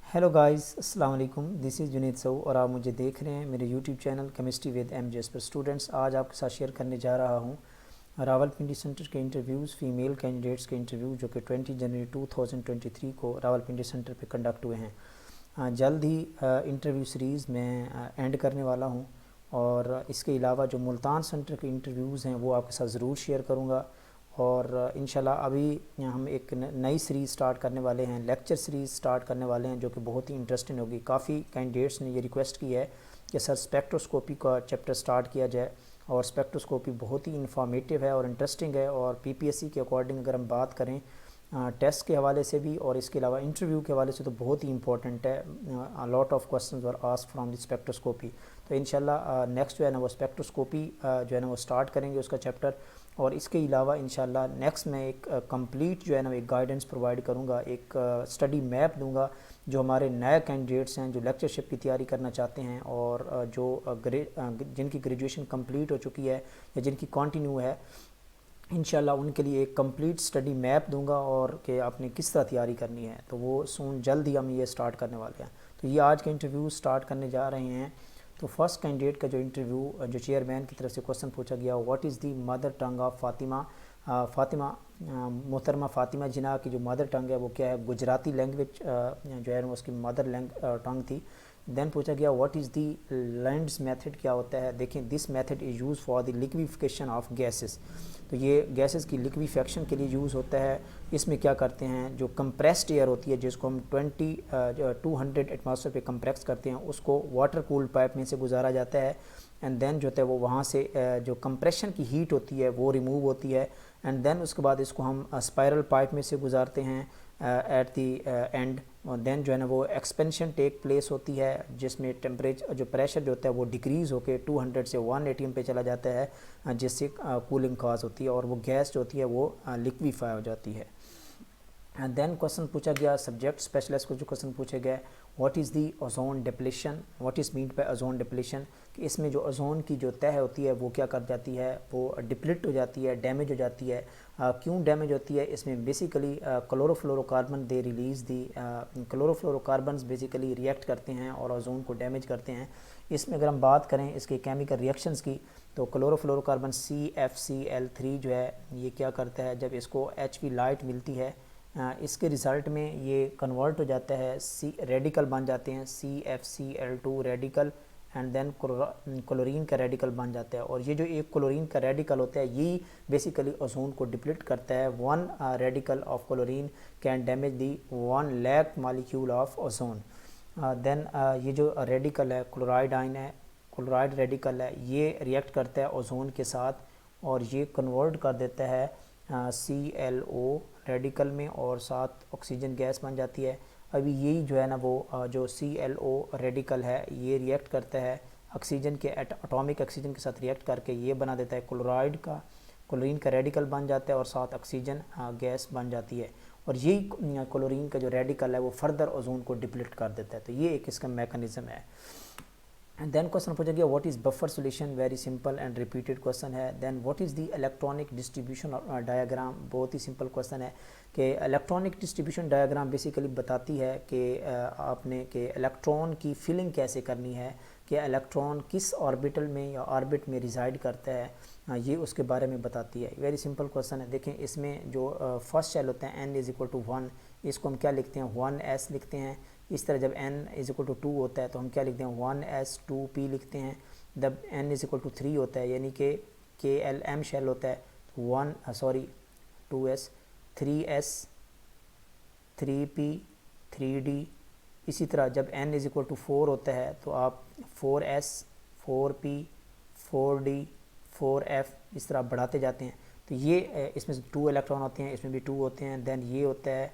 Hello guys, अस्सलाम वालेकुम। This is Junaid सऊ और आप मुझे देख रहे हैं मेरे YouTube channel chemistry with MJS पर। स्टूडेंट्स, आज आपके साथ शेयर करने जा रहा हूँ रावलपिंडी सेंटर के इंटरव्यूज़, फ़ीमेल कैंडिडेट्स के इंटरव्यू जो कि 20 जनवरी 2023 को रावलपिंडी सेंटर पे कंडक्ट हुए हैं। जल्द ही इंटरव्यू सीरीज़ मैं एंड करने वाला हूँ और इसके अलावा जो मुल्तान सेंटर के इंटरव्यूज़ हैं वो आपके साथ ज़रूर शेयर करूँगा। और इंशाल्लाह अभी हम एक नई सीरीज़ स्टार्ट करने वाले हैं, लेक्चर सीरीज़ स्टार्ट करने वाले हैं जो कि बहुत ही इंटरेस्टिंग होगी। काफ़ी कैंडिडेट्स ने ये रिक्वेस्ट की है कि सर स्पेक्ट्रोस्कोपी का चैप्टर स्टार्ट किया जाए, और स्पेक्ट्रोस्कोपी बहुत ही इंफॉर्मेटिव है और इंटरेस्टिंग है। और पीपीएससी के अकॉर्डिंग अगर हम बात करें टेस्ट के हवाले से भी और इसके अलावा इंटरव्यू के हवाले से तो बहुत ही इंपॉर्टेंट है। Lot of questions were asked from the spectroscopy. तो इंशाल्लाह नेक्स्ट जो है ना वो स्पेक्ट्रोस्कोपी जो है ना वो स्टार्ट करेंगे उसका चैप्टर। और इसके अलावा इंशाल्लाह नेक्स्ट मैं एक कंप्लीट जो है ना एक गाइडेंस प्रोवाइड करूँगा, एक स्टडी मैप दूंगा जो हमारे नए कैंडिडेट्स हैं जो लेक्चरशिप की तैयारी करना चाहते हैं और जिनकी ग्रेजुएशन कंप्लीट हो चुकी है या जिनकी कंटिन्यू है, इंशाल्लाह उनके लिए एक कंप्लीट स्टडी मैप दूंगा और कि आपने किस तरह तैयारी करनी है। तो वो सून जल्द ही हम ये स्टार्ट करने वाले हैं। तो ये आज के इंटरव्यू स्टार्ट करने जा रहे हैं। तो फर्स्ट कैंडिडेट का जो इंटरव्यू जो चेयरमैन की तरफ से क्वेश्चन पूछा गया, what is the mother tongue of Fatima. मोहतरमा फ़ातिमा जिना की जो मदर टंग है वो क्या है, गुजराती लैंग्वेज जो है उसकी मदर टंग थी। देन पूछा गया what is the lands method, क्या होता है। देखें, this method is use for the liquefaction of gases. तो ये गैसेस की लिक्विफेक्शन के लिए यूज़ होता है। इसमें क्या करते हैं, जो कंप्रेस्ड एयर होती है जिसको हम 200 एटमॉस्फेयर पे कंप्रेस करते हैं, उसको वाटर कूल्ड पाइप में से गुजारा जाता है। एंड देन जो होता है वो वहाँ से जो कंप्रेशन की हीट होती है वो रिमूव होती है। एंड देन उसके बाद इसको हम स्पायरल पाइप में से गुजारते हैं एट दी एंड। और देन जो है ना वो एक्सपेंशन टेक प्लेस होती है जिसमें टेम्परेचर जो प्रेशर जो होता है वो डिक्रीज़ होकर 200 से 1 एटीएम पे चला जाता है, जिससे कूलिंग काज होती है और वो गैस जो होती है वो लिक्विफाई हो जाती है। एंड देन क्वेश्चन पूछा गया सब्जेक्ट स्पेशलिस्ट को जो क्वेश्चन पूछे गए, what is the ozone depletion, what is mean by ozone depletion, कि इसमें जो ओजोन की जो तह होती है वो क्या कर जाती है, वो डिप्लीट हो जाती है, डैमेज हो जाती है। क्यों डैमेज होती है, इसमें बेसिकली क्लोरोफ्लोरोकार्बन दे रिलीज़ दी क्लोरोफ्लोरोकार्बन्स बेसिकली रिएक्ट करते हैं और ओजोन को डैमेज करते हैं। इसमें अगर हम बात करें इसके केमिकल रिएक्शंस की, तो क्लोरोफ्लोरोकार्बन CFCl3 जो है ये क्या करता है, जब इसको HV लाइट मिलती है इसके रिज़ल्ट में ये कन्वर्ट हो जाता है, रेडिकल बन जाते हैं CFCl2 radical, and then chlorine का रेडिकल बन जाता है। और ये जो एक क्लोरीन का रेडिकल होता है यही बेसिकली ओजोन को डिप्लीट करता है। One radical of chlorine can damage the 1 lakh molecule of ozone. Then ये जो रेडिकल है क्लोराइड आयन है, क्लोराइड रेडिकल है, ये रिएक्ट करता है ओजोन के साथ और ये कन्वर्ट कर देता है ClO रेडिकल में और साथ ऑक्सीजन गैस बन जाती है। अभी यही जो है ना वो जो ClO रेडिकल है ये रिएक्ट करता है ऑक्सीजन के एटॉमिक ऑक्सीजन के साथ रिएक्ट करके ये बना देता है क्लोरीन का रेडिकल बन जाता है और साथ ऑक्सीजन गैस बन जाती है। और यही क्लोरीन का जो रेडिकल है वो फर्दर ओजोन को डिप्लीट कर देता है। तो ये एक इसका मैकेनिज्म है। एंड देन क्वेश्चन पूछा गया what is buffer solution, very simple and repeated question है। Then what is the electronic distribution diagram, बहुत ही सिंपल क्वेश्चन है कि इलेक्ट्रॉनिक डिस्ट्रीब्यूशन डायग्राम बेसिकली बताती है कि आपने कि इलेक्ट्रॉन की फिलिंग कैसे करनी है, कि इलेक्ट्रॉन किस ऑर्बिटल में या ऑर्बिट में रिजाइड करता है, ये उसके बारे में बताती है। वेरी सिंपल क्वेश्चन है। देखें इसमें जो फर्स्ट शेल होता है n=1, इसको हम क्या लिखते हैं 1s लिखते हैं। इस तरह जब n=2 होता है तो हम क्या लिखते हैं 1s2p लिखते हैं। जब n=3 होता है यानी कि KLM शेल होता है तो 2s 3s 3p 3d। इसी तरह जब n=4 होता है तो आप 4s 4p 4d 4f इस तरह बढ़ाते जाते हैं। तो ये इसमें 2 इलेक्ट्रॉन होते हैं, इसमें भी 2 होते हैं, देन ये होता है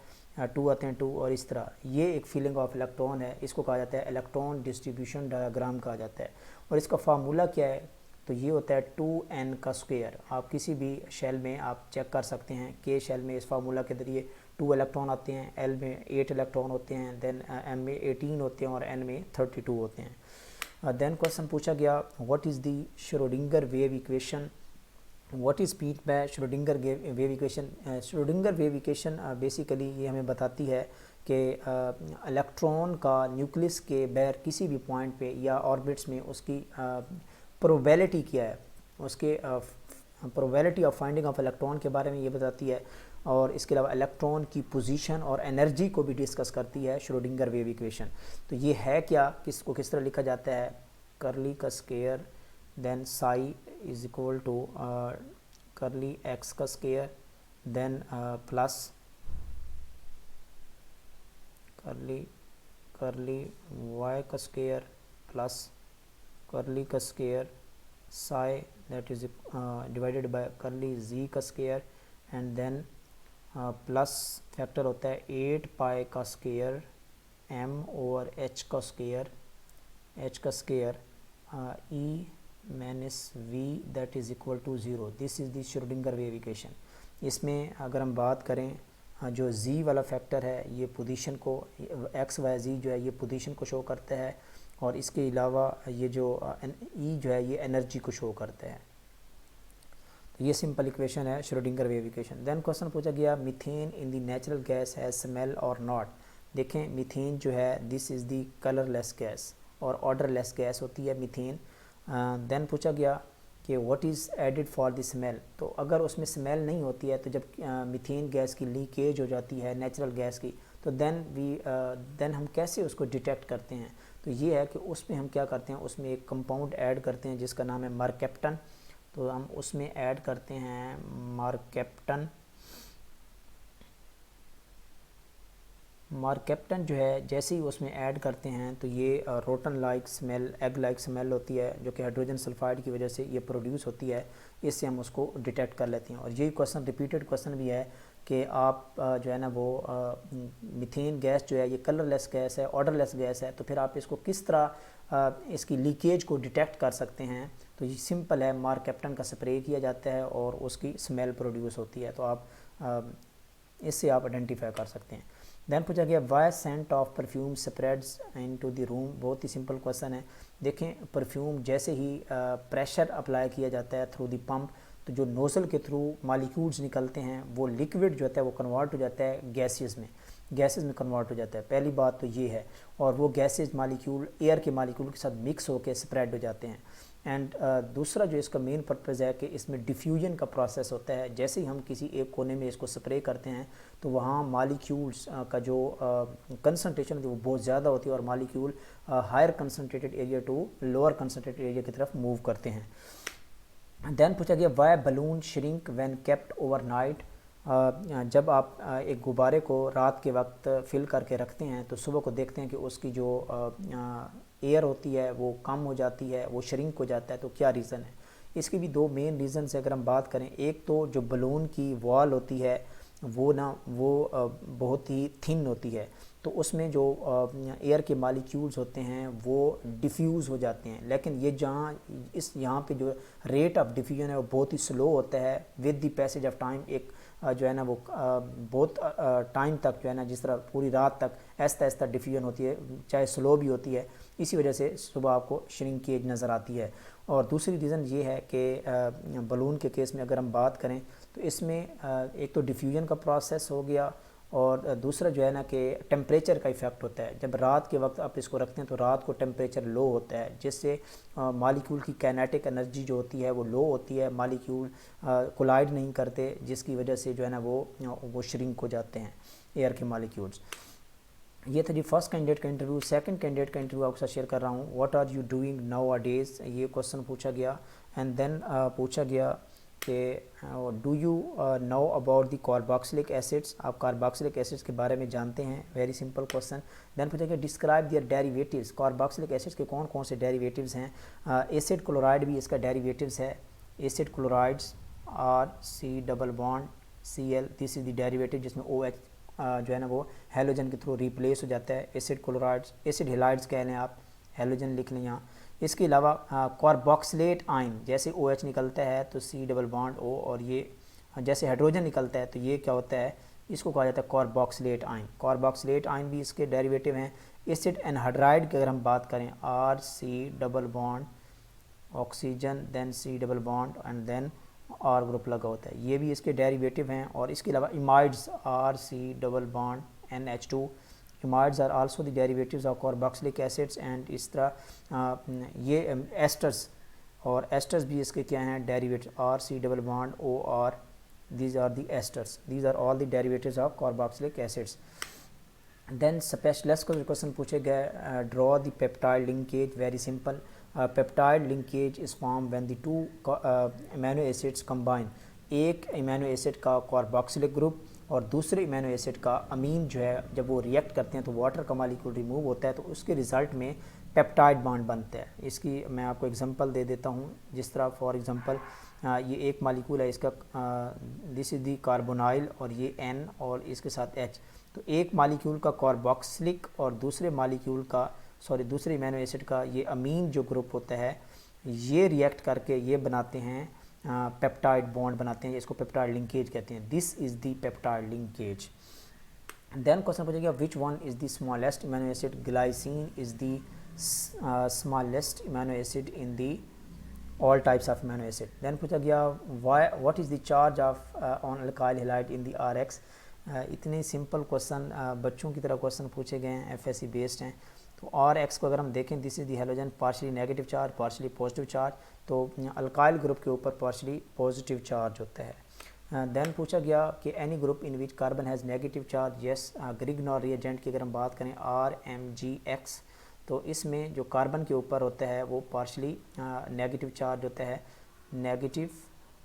2 आते हैं 2 और इस तरह ये एक फीलिंग ऑफ इलेक्ट्रॉन है। इसको कहा जाता है इलेक्ट्रॉन डिस्ट्रीब्यूशन डायग्राम कहा जाता है। और इसका फार्मूला क्या है, तो ये होता है 2n का स्क्वायर। आप किसी भी शेल में आप चेक कर सकते हैं, के शेल में इस फार्मूला के जरिए 2 इलेक्ट्रॉन आते हैं, L में 8 इलेक्ट्रॉन होते हैं, देन M में 18 होते हैं और N में 32 होते हैं। देन क्वेश्चन पूछा गया what is the Schrodinger wave equation, what is mean by Schrodinger wave equation. Schrodinger wave equation basically ये हमें बताती है कि इलेक्ट्रॉन का न्यूक्लियस के बैर किसी भी पॉइंट पे या ऑर्बिट्स में उसकी प्रोबेबिलिटी क्या है, उसके probability of finding of electron के बारे में ये बताती है। और इसके अलावा इलेक्ट्रॉन की पोजीशन और एनर्जी को भी डिस्कस करती है श्रोडिंगर वेव इक्वेशन। तो ये है क्या, किसको किस तरह लिखा जाता है, करली का square then psi is equal to curly x का square then plus curly y का स्केयर प्लस करली का square psi that is divided by curly z का square and then plus factor होता है 8 पाई का square m over h का square e minus v that is equal to 0। This is the Schrödinger wave equation. इसमें अगर हम बात करें जो z वाला फैक्टर है ये पोजीशन को x y z जो है ये पोजीशन को शो करता है और इसके अलावा ये जो e जो है ये एनर्जी को शो करता है। तो ये सिंपल इक्वेशन है Schrodinger wave equation. Then question पूछा गया methane in the natural gas has smell or not. देखें मीथेन जो है this is the colourless gas और ऑर्डरलेस गैस होती है मीथेन। देन पूछा गया कि what is added for the smell. तो अगर उसमें स्मेल नहीं होती है तो जब मीथेन गैस की लीकेज हो जाती है नेचुरल गैस की तो देन हम कैसे उसको डिटेक्ट करते हैं। तो ये है कि उसमें हम क्या करते हैं, उसमें एक कंपाउंड ऐड करते हैं जिसका नाम है मरकेप्टन। तो हम उसमें ऐड करते हैं मरकेप्टन जो है जैसे ही उसमें ऐड करते हैं तो ये rotten like smell, egg like smell होती है जो कि हाइड्रोजन सल्फाइड की वजह से ये प्रोड्यूस होती है। इससे हम उसको डिटेक्ट कर लेते हैं। और यही क्वेश्चन रिपीटेड क्वेश्चन भी है कि आप जो है ना वो मीथेन गैस जो है ये कलरलेस गैस है, ऑर्डरलेस गैस है, तो फिर आप इसको किस तरह इसकी लीकेज को डिटेक्ट कर सकते हैं। तो ये सिंपल है, मरकेप्टन का स्प्रे किया जाता है और उसकी स्मेल प्रोड्यूस होती है। तो आप इससे आप आइडेंटिफाई कर सकते हैं। देन पूछा गया why scent of perfume spreads into the room. बहुत ही सिंपल क्वेश्चन है। देखें परफ्यूम जैसे ही प्रेशर अप्लाई किया जाता है थ्रू द पंप तो जो नोजल के थ्रू मॉलिक्यूल्स निकलते हैं वो लिक्विड जो होता है वो कन्वर्ट हो जाता है गैसेस में कन्वर्ट हो जाता है। पहली बात तो ये है। और वो गैसेज मॉलिक्यूल एयर के मॉलिक्यूल के साथ मिक्स होकर स्प्रेड हो जाते हैं। एंड दूसरा जो इसका मेन पर्पज़ है कि इसमें डिफ्यूजन का प्रोसेस होता है। जैसे ही हम किसी एक कोने में इसको स्प्रे करते हैं तो वहाँ मॉलिक्यूल्स का जो कंसनट्रेशन होती है वो बहुत ज़्यादा होती है और molecule higher concentrated area to lower concentrated area की तरफ मूव करते हैं। देन पूछा गया why balloon shrink when kept overnight. जब आप एक गुब्बारे को रात के वक्त फिल करके रखते हैं तो सुबह को देखते हैं कि उसकी जो एयर होती है वो कम हो जाती है, वो श्रिंक हो जाता है। तो क्या रीज़न है? इसकी भी दो मेन रीज़न से अगर हम बात करें, एक तो जो बलून की वॉल होती है वो बहुत ही थिन होती है तो उसमें जो एयर के मॉलिक्यूल्स होते हैं वो डिफ्यूज़ हो जाते हैं। लेकिन ये यहाँ पे जो रेट ऑफ डिफ्यूजन है वो बहुत ही स्लो होता है। With the passage of time एक जो है ना वो बहुत टाइम तक जो है ना जिस तरह पूरी रात तक ऐसा ऐसा डिफ्यूजन होती है, चाहे स्लो भी होती है। इसी वजह से सुबह आपको श्रिंकेज नज़र आती है। और दूसरी रीज़न ये है कि बलून के केस में अगर हम बात करें तो इसमें एक तो डिफ्यूजन का प्रोसेस हो गया और दूसरा जो है ना कि टेम्परेचर का इफ़ेक्ट होता है। जब रात के वक्त आप इसको रखते हैं तो रात को टेम्परेचर लो होता है जिससे मॉलिक्यूल की काइनेटिक एनर्जी जो होती है वो लो होती है, मॉलिक्यूल कोलाइड नहीं करते जिसकी वजह से जो है ना वो श्रिंक हो जाते हैं एयर के मॉलिक्यूल्स। ये था जी फर्स्ट कैंडिडेट का इंटरव्यू। सेकंड कैंडिडेट का इंटरव्यू आपके साथ शेयर कर रहा हूँ। What are you doing nowadays, ये क्वेश्चन पूछा गया। एंड देन पूछा गया कि do you know about the carboxylic acids, आप कार्बोक्सिलिक एसिड्स के बारे में जानते हैं। Very simple question. देन पूछा गया डिस्क्राइब दियर डेरिवेटिव्स, कार्बोक्सिलिक एसिड्स के कौन कौन से डेरिवेटिव्स हैं। एसिड क्लोराइड भी इसका डेरिवेटिव्स है। Acid chlorides RC double bond Cl, this is the derivative जिसमें OH जो है ना वो हेलोजन के थ्रू रिप्लेस हो जाता है। एसिड क्लोराइड्स, एसिड हेलाइड्स कह लें आप, हेलोजन लिख लें यहाँ। इसके अलावा कार्बोक्सिलेट आयन, जैसे OH निकलता है तो C डबल बॉन्ड O, और ये जैसे हाइड्रोजन निकलता है तो ये क्या होता है, इसको कहा जाता है कार्बोक्सिलेट आयन। कार्बोक्सिलेट आयन भी इसके डेरिवेटिव हैं। एसिड एनहाइड्राइड की अगर हम बात करें RC double bond oxygen, then C double bond and then R group लगा होता है, ये भी इसके डेरिवेटिव हैं। और इसके अलावा imides RC double bond NH2, imides are also the derivatives of carboxylic acids and इस तरह ये एस्टर्स और एस्टर्स भी इसके क्या हैं derivative R C double bond O R these are the esters, these are all the derivatives of carboxylic acids. Then specialist question पूछे गए draw the peptide linkage, very simple. Peptide linkage is formed when the two amino acids combine. एक amino acid का carboxylic group और दूसरे amino acid का अमीन जो है जब वो रिएक्ट करते हैं तो वाटर का मॉलिक्यूल रिमूव होता है तो उसके रिज़ल्ट में पेप्टाइड बॉन्ड बनता है। इसकी मैं आपको एग्जांपल दे देता हूँ, जिस तरह फॉर एग्जांपल ये एक मालिक्यूल है इसका, दिस इज़ दी कार्बोनाइल और ये N और इसके साथ H। तो एक मालिक्यूल का कार्बोक्सिलिक और दूसरे मालिक्यूल का दूसरे अमीनो एसिड का ये अमीन जो ग्रुप होता है ये रिएक्ट करके ये बनाते हैं पेप्टाइड बॉन्ड बनाते हैं, इसको पेप्टाइड लिंकेज कहते हैं। This is the peptide linkage. Then question पूछेगा which one is the smallest amino acid. Glycine is the smallest amino acid in the all types of amino acid. Then पूछा गया what is the charge of on alkyl halide in the RX। इतने simple question बच्चों की तरह question पूछे गए हैं, FSC based हैं। तो RX को अगर हम देखें this is the halogen partially negative charge partially positive charge, तो अल्काइल ग्रुप के ऊपर पार्शली पॉजिटिव चार्ज होता है। देन पूछा गया कि any group in which carbon has negative charge. Yes, Grignard reagent की अगर हम बात करें RMgX, तो इसमें जो कार्बन के ऊपर होता है वो पार्शली नेगेटिव चार्ज होता है, नेगेटिव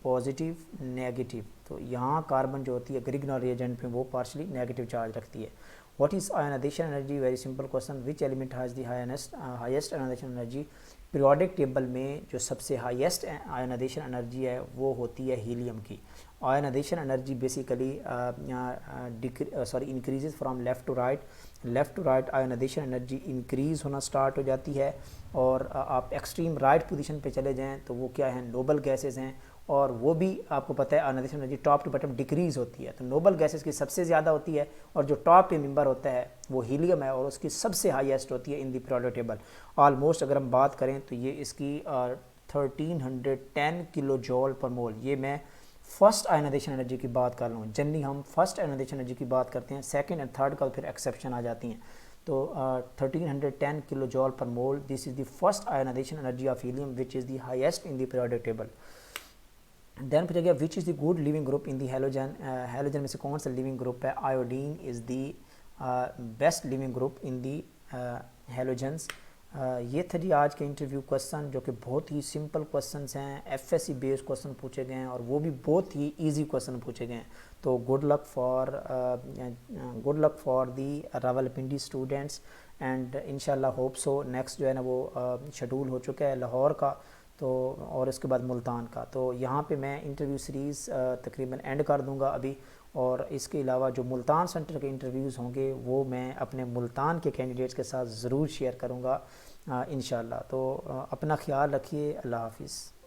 पॉजिटिव नेगेटिव। तो यहाँ कार्बन जो होती है ग्रिग्नॉर रिएजेंट में वो पार्शली नेगेटिव चार्ज रखती है। What is ionisation energy, very simple question. Which element has the highest ionisation energy. Periodic table में जो सबसे हाईएस्ट आयोनाइजेशन एनर्जी है वो होती है हीलियम की। Ionisation energy basically increases from left to right. Left to right ionisation energy increase होना start हो जाती है, और आप एक्सट्रीम राइट पोजीशन पे चले जाएं तो वो क्या है, नोबल गैसेस हैं, और वो भी आपको पता है ionisation energy top to bottom decrease होती है। तो नोबल गैसेस की सबसे ज़्यादा होती है, और जो टॉप पे मेंबर होता है वो हीलियम है और उसकी सबसे हाईएस्ट होती है इन दी पीरियोडिक टेबल। ऑलमोस्ट अगर हम बात करें तो ये इसकी 1310 किलो जॉल पर मोल। ये मैं फर्स्ट आयोनाइजेशन एनर्जी की बात कर रहा हूँ। जनरली हम फर्स्ट आयोनाइजेशन एनर्जी की बात करते हैं, सेकंड एंड थर्ड का फिर एक्सेप्शन आ जाती हैं। तो 1310 kilojoule per mole, this is the first ionization energy of helium which is the highest in the periodic table. Then पूछा गया which is the good leaving group in the halogen. Halogen में से कौन सा leaving group है। Iodine is the best leaving group in the halogens. ये थे जी आज के इंटरव्यू क्वेश्चन, जो कि बहुत ही सिंपल क्वेश्चंस हैं, FSC बेस्ड क्वेश्चन पूछे गए हैं और वो भी बहुत ही इजी क्वेश्चन पूछे गए हैं। तो good luck for the Rawalpindi students, and इंशाल्लाह होप सो नेक्स्ट जो है ना वो शेड्यूल हो चुका है लाहौर का, तो और इसके बाद मुल्तान का। तो यहाँ पे मैं इंटरव्यू सीरीज़ तकरीबन एंड कर दूँगा अभी, और इसके अलावा जो मुल्तान सेंटर के इंटरव्यूज़ होंगे वो मैं अपने मुल्तान के कैंडिडेट्स के साथ ज़रूर शेयर करूँगा इंशाल्लाह। तो अपना ख्याल रखिए, अल्लाह हाफिज़।